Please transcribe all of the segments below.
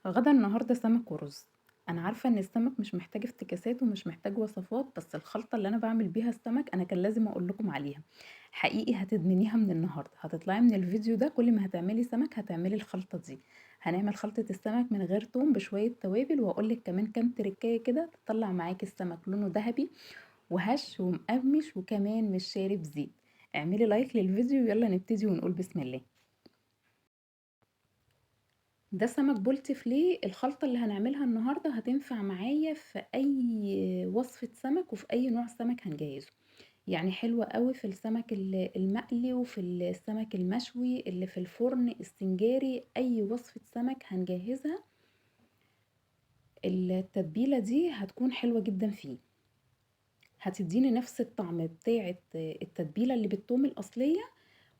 غدا النهارده سمك ورز. انا عارفه ان السمك مش محتاج افتكاسات ومش محتاج وصفات، بس الخلطه اللي انا بعمل بيها السمك انا كان لازم اقول لكم عليها. حقيقي هتدمنيها من النهارده، هتطلعي من الفيديو ده كل ما هتعملي سمك هتعملي الخلطه دي. هنعمل خلطه السمك من غير توم بشويه توابل، واقول لك كمان كام تركايه كده تطلع معاكي السمك لونه ذهبي وهش ومقرمش وكمان مش شارب زيت. اعملي لايك للفيديو، يلا نبتدي ونقول بسم الله. ده سمك بولتي فليه. الخلطة اللي هنعملها النهاردة هتنفع معايا في أي وصفة سمك وفي أي نوع سمك هنجهزه. يعني حلوة قوي في السمك المقلي وفي السمك المشوي اللي في الفرن السنجاري. أي وصفة سمك هنجهزها التتبيلة دي هتكون حلوة جدا فيه، هتديني نفس الطعم بتاعة التتبيلة اللي بالثوم الأصلية،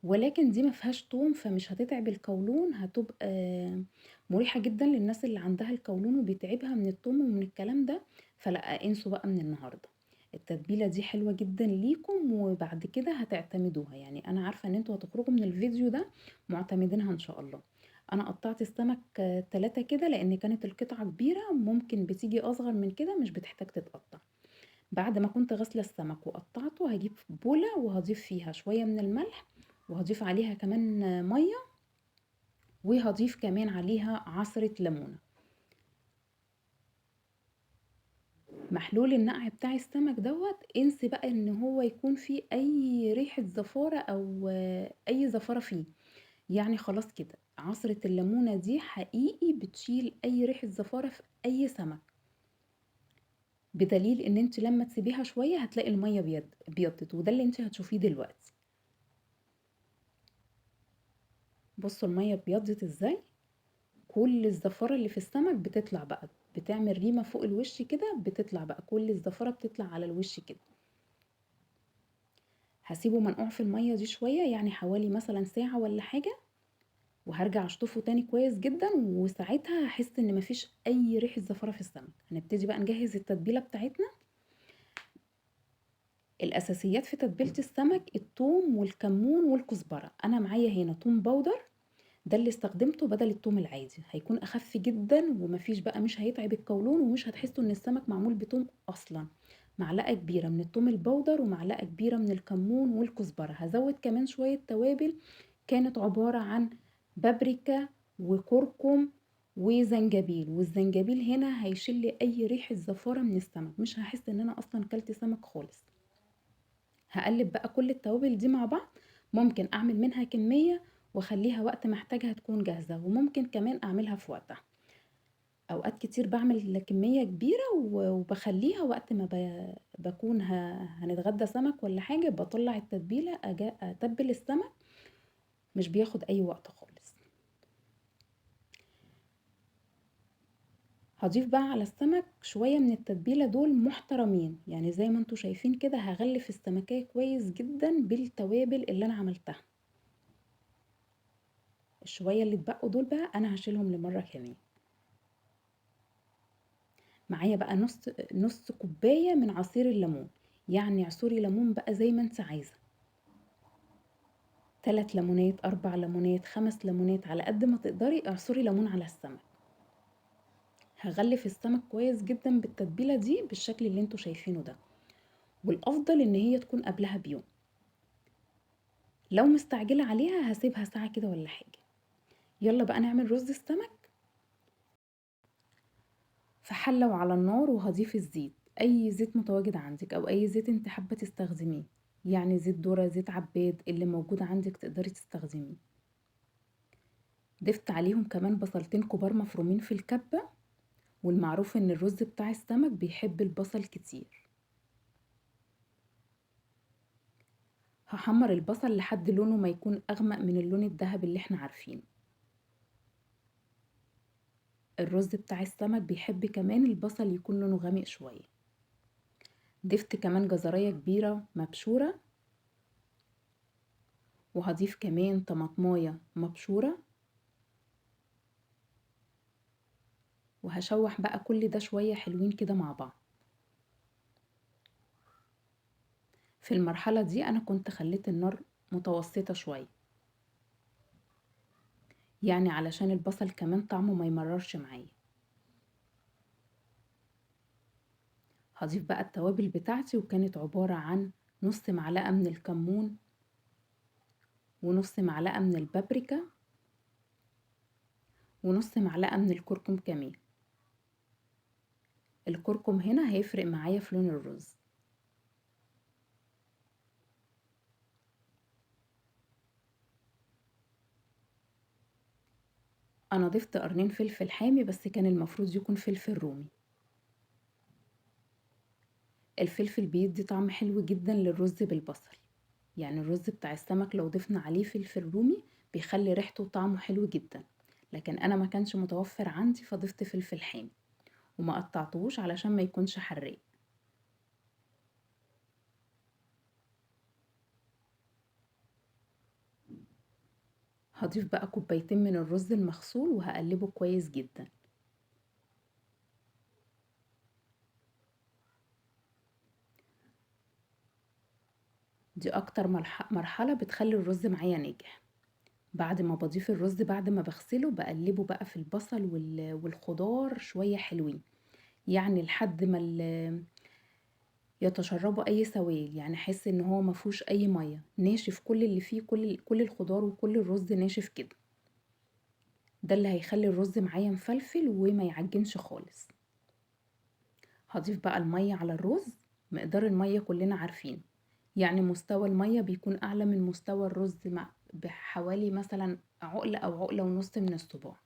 ولكن دي ما فيهاش توم فمش هتتعب القولون، هتبقى مريحة جدا للناس اللي عندها القولون وبيتعبها من التوم ومن الكلام ده. فلا انسوا بقى من النهاردة. التتبيلة دي حلوة جدا ليكم وبعد كده هتعتمدوها، يعني انا عارفة ان انتوا هتخرجوا من الفيديو ده معتمدينها ان شاء الله. انا قطعت السمك 3 كده لان كانت القطعة كبيرة، ممكن بتيجي اصغر من كده مش بتحتاج تتقطع. بعد ما كنت غاسلة السمك وقطعته هجيب بولة وهضيف فيها شوية من الملح، وهضيف عليها كمان مية، وهضيف كمان عليها عصرة ليمونة. محلول النقع بتاع السمك دوت انسي بقى ان هو يكون فيه اي ريحة زفارة او اي زفارة فيه. يعني خلاص كده عصرة الليمونة دي حقيقي بتشيل اي ريحة زفارة في اي سمك، بدليل ان انت لما تسيبيها شوية هتلاقي المية بيضت، وده اللي انت هتشوفيه دلوقتي. بصوا المية ابيضت ازاي، كل الزفارة اللي في السمك بتطلع بقى، بتعمل ريمة فوق الوش كده، بتطلع بقى كل الزفارة بتطلع على الوش كده. هسيبه منقوع في المية دي شوية، يعني حوالي مثلا ساعة ولا حاجة، وهرجع اشطفه تاني كويس جدا، وساعتها هحس ان مفيش اي ريحة زفارة في السمك. هنبتدي بقى نجهز التتبيلة بتاعتنا. الاساسيات في تتبيلة السمك الثوم والكمون والكزبرة. انا معايا هنا ثوم بودر، ده اللي استخدمته بدل التوم العادي، هيكون اخف جدا ومفيش بقى مش هيتعب القولون ومش هتحسوا ان السمك معمول بتوم اصلا. معلقه كبيره من التوم البودر ومعلقه كبيره من الكمون والكزبره. هزود كمان شويه توابل كانت عباره عن بابريكا وكركم وزنجبيل، والزنجبيل هنا هيشيل لي اي ريحه زفاره من السمك، مش هحس ان انا اصلا كلت سمك خالص. هقلب بقى كل التوابل دي مع بعض. ممكن اعمل منها كمية واخليها وقت ما احتاجها تكون جاهزة، وممكن كمان اعملها في وقتها. اوقات كتير بعمل كمية كبيرة وبخليها وقت ما بكون هنتغدى سمك ولا حاجة، بطلع التتبيلة اتبل السمك، مش بياخد اي وقت خالص. هضيف بقى على السمك شوية من التتبيلة دول محترمين، يعني زي ما انتوا شايفين كده هغلف السمكية كويس جدا بالتوابل اللي انا عملتها. الشوية اللي اتبقوا دول بقى انا هشيلهم لمرة كمان. معايا بقى نص كوباية من عصير الليمون، يعني عصوري ليمون بقى زي ما انت عايزة، 3 ليمونات 4 ليمونات 5 ليمونات على قد ما تقدري اعصري ليمون على السمك. هغلف السمك كويس جدا بالتتبيلة دي بالشكل اللي انتوا شايفينه ده، والافضل ان هي تكون قبلها بيوم. لو مستعجلة عليها هسيبها ساعة كده ولا حاجة. يلا بقى نعمل رز السمك. في حلة وعلى النار وهضيف الزيت، اي زيت متواجد عندك او اي زيت انت حابة تستخدميه، يعني زيت ذرة زيت عباد اللي موجود عندك تقدري تستخدميه. ضفت عليهم كمان بصلتين كبار مفرومين في الكبة، والمعروف ان الرز بتاع السمك بيحب البصل كتير. هحمر البصل لحد لونه ما يكون اغمق من اللون الذهبي اللي احنا عارفينه. الرز بتاع السمك بيحب كمان البصل يكون لونه غامق شوية. ضفت كمان جزرية كبيرة مبشورة، وهضيف كمان طماطماية مبشورة، وهشوح بقى كل ده شوية حلوين كده مع بعض. في المرحلة دي انا كنت خليت النار متوسطة شوية، يعني علشان البصل كمان طعمه ما يمررش معايا. هضيف بقى التوابل بتاعتي، وكانت عبارة عن نص معلقة من الكمون ونص معلقة من البابريكا ونص معلقة من الكركم كمان. الكركم هنا هيفرق معايا في لون الرز. انا ضفت قرنين فلفل حامي، بس كان المفروض يكون فلفل رومي. الفلفل بيدي طعم حلو جدا للرز بالبصل، يعني الرز بتاع السمك لو ضفنا عليه فلفل رومي بيخلي ريحته وطعمه حلو جدا، لكن انا ما كانش متوفر عندي فضفت فلفل حامي وما قطعتهوش علشان ما يكونش حراق. هضيف بقى كوبايتين من الرز المغسول وهقلبه كويس جدا. دي اكتر مرحلة بتخلي الرز معايا ناجح. بعد ما بضيف الرز بعد ما بغسله بقلبه بقى في البصل والخضار شوية حلوين، يعني لحد ما يتشربوا اي سوائل، يعني احس ان هو مفهوش اي مية، ناشف كل اللي فيه، كل الخضار وكل الرز ناشف كده. ده اللي هيخلي الرز معايا مفلفل وما يعجنش خالص. هضيف بقى المية على الرز. مقدار المية كلنا عارفين، يعني مستوى المية بيكون اعلى من مستوى الرز بحوالي مثلا عقلة او عقلة ونص من الصباع.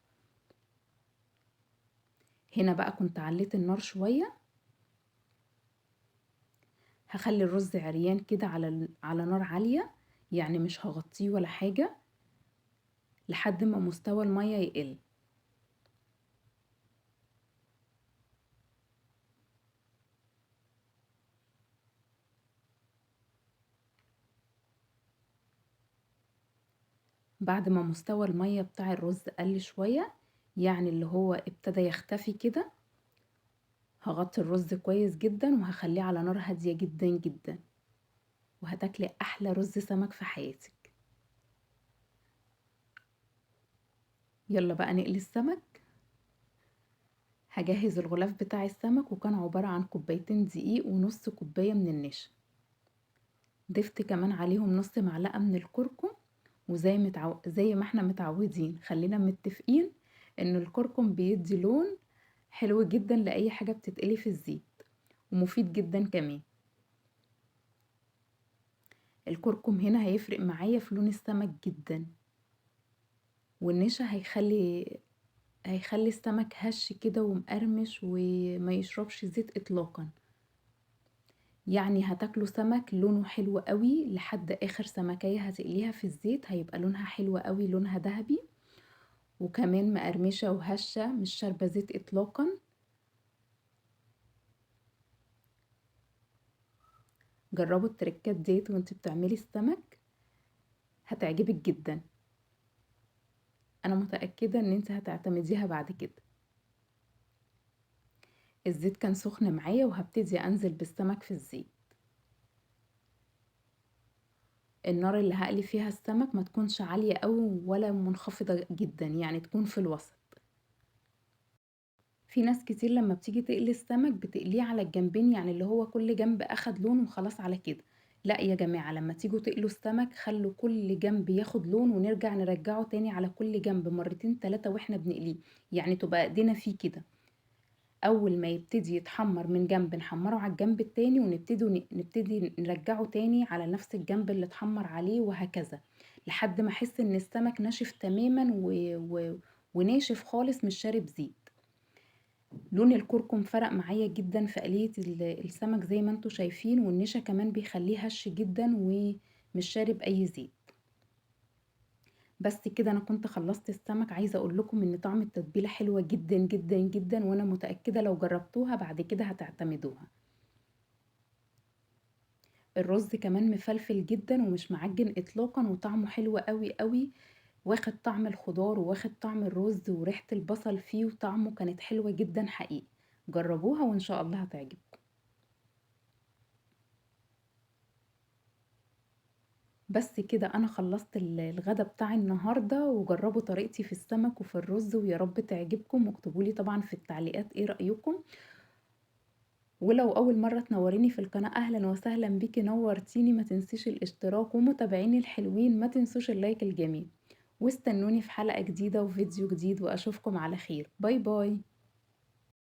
هنا بقى كنت عليت النار شوية، هخلي الرز عريان كده على نار عالية، يعني مش هغطيه ولا حاجة لحد ما مستوى المية يقل. بعد ما مستوى المية بتاع الرز قل شوية، يعني اللي هو ابتدى يختفي كده، هغطي الرز كويس جدا وهخليه على نار هادية جدا جدا، وهتاكلي احلى رز سمك في حياتك. يلا بقى نقلي السمك. هجهز الغلاف بتاع السمك، وكان عبارة عن كوبايتين دقيق ونص كوباية من النشا. ضفت كمان عليهم نص معلقة من الكركم، زي ما احنا متعودين خلينا متفقين ان الكركم بيدي لون حلو جدا لأي حاجة بتتقلي في الزيت، ومفيد جدا كمان. الكركم هنا هيفرق معايا في لون السمك جدا، والنشا هيخلي السمك هش كده ومقرمش وما يشربش زيت اطلاقا، يعني هتاكلوا سمك لونه حلو قوي لحد اخر سمكية هتقليها في الزيت هيبقى لونها حلو قوي، لونها ذهبي وكمان مقرمشة وهشة مش شاربة زيت اطلاقا. جربوا التركات ديت وانت بتعملي السمك، هتعجبك جدا. انا متأكدة ان انت هتعتمديها بعد كده. الزيت كان سخن معايا وهبتدي انزل بالسمك في الزيت. النار اللي هقلي فيها السمك ما تكونش عالية قوي ولا منخفضة جدا، يعني تكون في الوسط. في ناس كتير لما بتيجي تقلي السمك بتقليه على الجنبين، يعني اللي هو كل جنب اخد لون وخلاص على كده. لا يا جماعة، لما تيجوا تقلوا السمك خلوا كل جنب ياخد لون، ونرجع نرجعه تاني على كل جنب مرتين تلاتة واحنا بنقليه، يعني تبقى ايدينا فيه كده. اول ما يبتدي يتحمر من جنب نحمره على الجنب التاني، نبتدي نرجعه تاني على نفس الجنب اللي اتحمر عليه، وهكذا لحد ما احس ان السمك ناشف تماما وناشف خالص مش شارب زيت. لون الكركم فرق معايا جدا في قلية السمك زي ما انتوا شايفين، والنشا كمان بيخليه هش جدا ومش شارب اي زيت. بس كده انا كنت خلصت السمك. عايزة اقول لكم ان طعم التتبيلة حلوة جدا جدا جدا، وانا متأكدة لو جربتوها بعد كده هتعتمدوها. الرز كمان مفلفل جدا ومش معجن اطلاقا، وطعمه حلو قوي قوي، واخد طعم الخضار وواخد طعم الرز وريحة البصل فيه، وطعمه كانت حلوة جدا حقيقي. جربوها وان شاء الله هتعجبكم. بس كده انا خلصت الغدا بتاع النهاردة، وجربوا طريقتي في السمك وفي الرز، ويا رب تعجبكم، واكتبوا لي طبعا في التعليقات ايه رأيكم. ولو أول مرة تنوريني في القناة أهلا وسهلا بيكِ نورتيني، ما تنسيش الاشتراك، ومتابعيني الحلوين ما تنسوش اللايك الجميل، واستنوني في حلقة جديدة وفيديو جديد وأشوفكم على خير، باي باي.